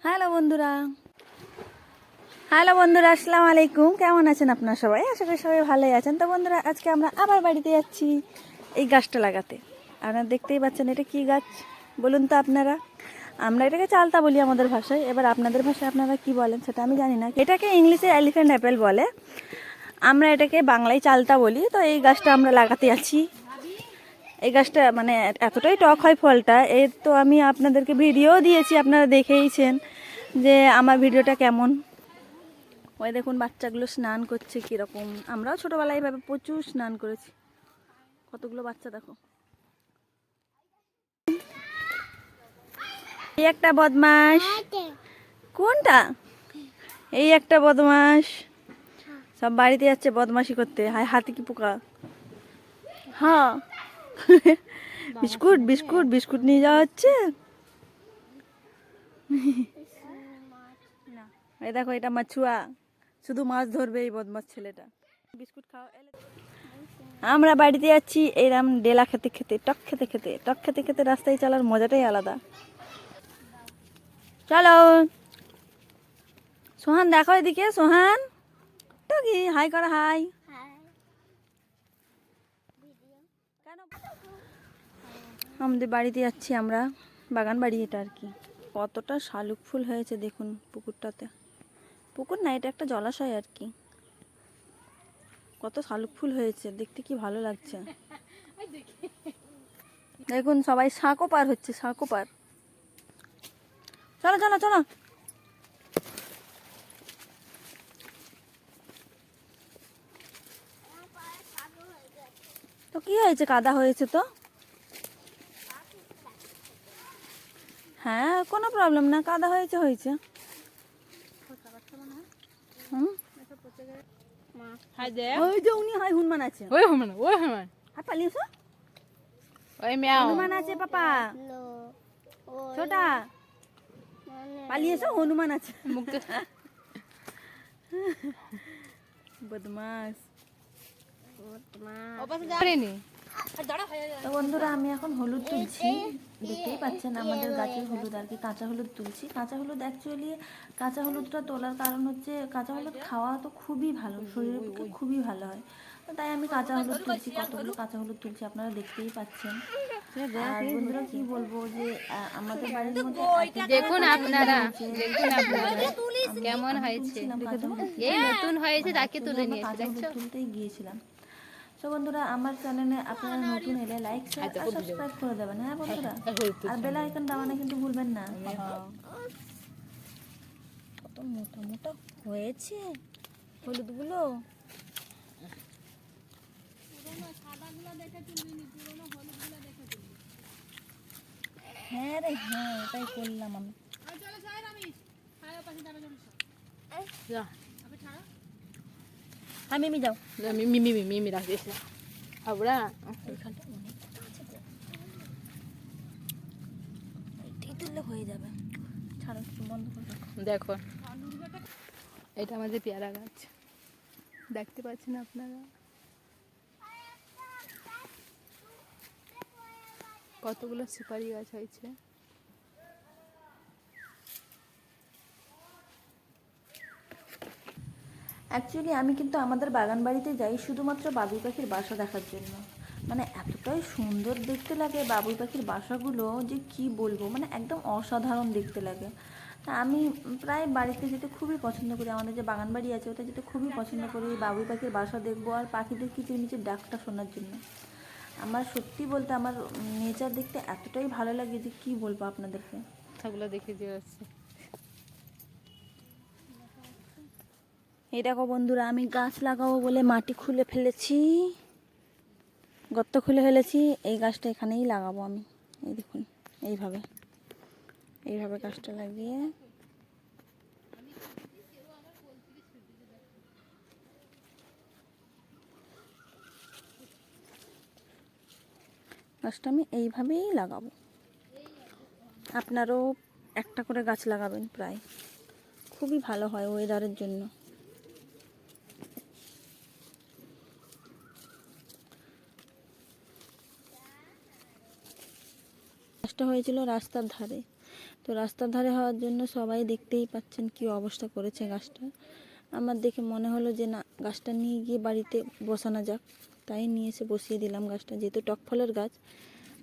Hello বন্ধুরা, আসসালামু আলাইকুম। কেমন আছেন আপনারা সবাই? আশা করি সবাই ভালোই আছেন। তো বন্ধুরা, আজকে আমরা আবার বাড়িতে যাচ্ছি এই গাছটা লাগাতে। আপনারা দেখতেই পাচ্ছেন এটা কি গাছ বলুন তো আপনারা? আমরা এটাকে চালতা বলি আমাদের ভাষায়। এবার আপনাদের ভাষায় আপনারা কি বলেন সেটা আমি জানি না। এটাকে ইংলিশে এলিফ্যান্ট অ্যাপেল বলে, আমরা এটাকে বাংলায় চালতা বলি। তো এই গাছটা আমরা লাগাতে যাচ্ছি। এই গাছটা মানে এতটাই টক হয় ফলটা, এর তো আমি আপনাদেরকে ভিডিও দিয়েছি, আপনারা দেখেইছেন যে আমার ভিডিওটা কেমন। ওই দেখুন বাচ্চাগুলো স্নান করছে কীরকম। আমরাও ছোটোবেলায় এভাবে প্রচুর স্নান করেছি। কতগুলো বাচ্চা দেখো। এই একটা বদমাস। কোনটা? এই একটা বদমাস। সব বাড়িতে যাচ্ছে বদমাশি করতে। হায় হাতে কি পোকা। হ্যাঁ বিস্কুট বিস্কুট বিস্কুট নিয়ে যাওয়া হচ্ছে। এই দেখো এটা মাছুয়া, শুধু মাছ ধরবে এই বদমাস ছেলেটা। বিস্কুট খাও। আমরা বাড়িতে যাচ্ছি এইরকম ডেলা খেতে খেতে, টক খেতে খেতে, টক খেতে খেতে রাস্তায় চলার মজাটাই আলাদা। চলো সোহান, দেখো এদিকে। সোহান টকি হাই করা, হাই। আমাদের বাড়িতে যাচ্ছি আমরা, বাগান বাড়ি এটা আর কি। কতটা শালুক ফুল হয়েছে দেখুন পুকুরটাতে। পুকুর না, এটা একটা জলাশয় আর কি। কত শালুক ফুল হয়েছে, দেখতে কি ভালো লাগছে। দেখুন সবাই শাঁকো পার হচ্ছে, শাঁকো পার। চলো চলো চলো। তো কি হয়েছে? কাদা হয়েছে তো। হ্যাঁ কোনো প্রবলেম না, কাদা হয়েছে হয়েছে। ওই যে উনি হয় হনুমান আছে। ওই হনুমান, ওই হনুমান, আর পালিয়েছো। ওই মিয়াও হনুমান আছে পাপা, ছোটা পালিয়েছো, হনুমান আছে। মুখে বদমাস। ওপাশে যাবেনি। তো বন্ধুরা, আমি এখন হলুদ তুলছি। দেখতেই পাচ্ছেন আমাদের গাছের হলুদ আর কি, কাঁচা হলুদ তুলছি। কাঁচা হলুদ অ্যাকচুয়ালি কাঁচা হলুদটা তোলার কারণ হচ্ছে কাঁচা হলুদ খাওয়া তো খুবই ভালো, শরীরের পক্ষে খুবই ভালো হয়। তো তাই আমি কাঁচা হলুদ তুলছি, কতগুলো কাঁচা হলুদ তুলছি আপনারা দেখতেই পাচ্ছেন। আর বন্ধুরা কি বলবো যে আমাদের বাড়ির মধ্যে দেখুন আপনারা, দেখুন আপনারা কেমন হয়েছে। এই নতুন হয়েছে তাকে তুলে নিয়েছে, দেখছো? তুলতেই গিয়েছিলাম। তো বন্ধুরা, আমার চ্যানেলে আপনারা নতুন এলে লাইক শেয়ার আর সাবস্ক্রাইব করে দেবেন। হ্যাঁ বন্ধুরা, আর বেল আইকন দাবানো কিন্তু ভুলবেন না। কত মোটা মোটা হয়েছে হলুদগুলো। হ্যাঁ রে হ্যাঁ, এটাই করলাম আমি। হ্যাঁ মিমি যাও। মিমি মিমি মিমি রাখিস না আমরা। এখানটা অনেক কথা আছে তো, এটাই তুললে হয়ে যাবে। ছাড়ো একটু বন্ধ করে রাখো। দেখো এটা আমাদের পেয়ারা গাছ, দেখতে পাচ্ছেন আপনারা কতগুলো সুপারি গাছ হয়েছে। অ্যাকচুয়ালি আমি কিন্তু আমাদের বাগান বাড়িতে যাই শুধুমাত্র বাবুই পাখির বাসা দেখার জন্য। মানে এতটাই সুন্দর দেখতে লাগে বাবুই পাখির বাসাগুলো যে কি বলবো, মানে একদম অসাধারণ দেখতে লাগে। তা আমি প্রায় বাড়িতে যেতে খুবই পছন্দ করি, আমাদের যে বাগান বাড়ি আছে ওটা যেতে খুবই পছন্দ করি। বাবুই পাখির বাসা দেখবো আর পাখিদের কিচিরমিচির ডাকটা শোনার জন্য। আমার সত্যি বলতে আমার নেচার দেখতে এতটাই ভালো লাগে যে কি বলবো আপনাদেরকে। কথাগুলো দেখে দিয়ে যাচ্ছে। এই দেখো বন্ধুরা, আমি গাছ লাগাবো বলে মাটি খুলে ফেলেছি, গর্ত খুলে ফেলেছি। এই গাছটা এখানেই লাগাবো আমি। এই দেখুন এইভাবে এইভাবে গাছটা লাগিয়ে গাছটা আমি এইভাবেই লাগাবো। আপনারাও একটা করে গাছ লাগাবেন, প্রায় খুবই ভালো হয় ওয়েদারের জন্য। গাছটা হয়েছিল রাস্তার ধারে, তো রাস্তার ধারে হওয়ার জন্য সবাই দেখতেই পাচ্ছেন কি অবস্থা করেছে গাছটা। আমার দেখে মনে হলো যে না, গাছটা নিয়ে গিয়ে বাড়িতে বসানো যাক, তাই নিয়ে এসে বসিয়ে দিলাম গাছটা। যেহেতু টক ফলের গাছ,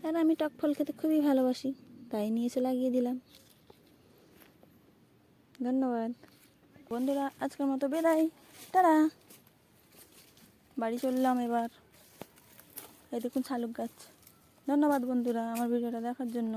আর আমি টক ফল খেতে খুবই ভালোবাসি, তাই নিয়ে এসে লাগিয়ে দিলাম। ধন্যবাদ বন্ধুরা, আজকের মতো বিদায়, টাটা। বাড়ি চললাম এবার। এই দেখুন শালুক গাছ। ধন্যবাদ বন্ধুরা আমার ভিডিওটা দেখার জন্য।